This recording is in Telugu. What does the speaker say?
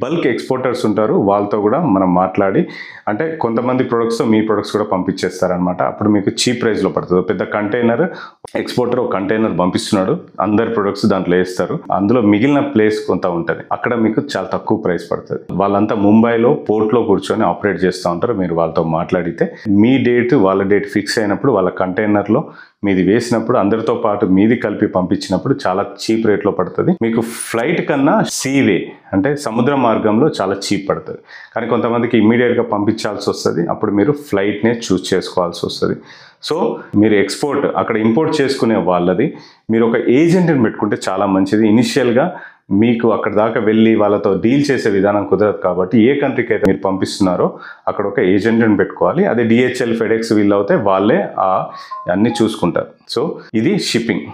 బల్క్ ఎక్స్పోర్టర్స్ ఉంటారు, వాళ్ళతో కూడా మనం మాట్లాడి అంటే కొంతమంది ప్రొడక్ట్స్తో మీ ప్రొడక్ట్స్ కూడా పంపించేస్తారనమాట. అప్పుడు మీకు చీప్ ప్రైస్లో పడుతుంది. పెద్ద కంటైనర్ ఎక్స్పోర్టర్ ఒక కంటైనర్ పంపిస్తున్నాడు, అందరి ప్రొడక్ట్స్ దాంట్లో వేస్తారు, అందులో మిగిలిన ప్లేస్ కొంత ఉంటుంది, అక్కడ మీకు చాలా తక్కువ ప్రైస్ పడుతుంది. వాళ్ళంతా ముంబైలో పోర్ట్లో కూర్చొని ఆపరేట్ చేస్తూ ఉంటారు. మీరు వాళ్ళతో మాట్లాడితే మీ డేట్ వాళ్ళ డేట్ ఫిక్స్ అయినప్పుడు వాళ్ళ కంటైనర్లో మీది వేసినప్పుడు అందరితో పాటు మీది కలిపి పంపించినప్పుడు చాలా చీప్ రేట్లో పడుతుంది. మీకు ఫ్లైట్ కన్నా సీవే అంటే సముద్ర మార్గంలో చాలా చీప్ పడుతుంది. కానీ కొంతమందికి ఇమ్మీడియట్గా పంపించాల్సి వస్తుంది, అప్పుడు మీరు ఫ్లైట్నే చూస్ చేసుకోవాల్సి వస్తుంది. సో మీరు ఎక్స్పోర్ట్ అక్కడ ఇంపోర్ట్ చేసుకునే వాళ్ళది మీరు ఒక ఏజెంట్ని పెట్టుకుంటే చాలా మంచిది. ఇనిషియల్గా మీకు అక్కడ దాకా వెళ్ళి వాళ్ళతో డీల్ చేసే విధానం కుదరదు కాబట్టి ఏ కంట్రీకి అయితే మీరు పంపిస్తున్నారో అక్కడ ఒక ఏజెంట్ని పెట్టుకోవాలి. అదే DHL, FedEx వీళ్ళు అయితే వాళ్ళే అన్నీ చూసుకుంటారు. సో ఇది షిప్పింగ్.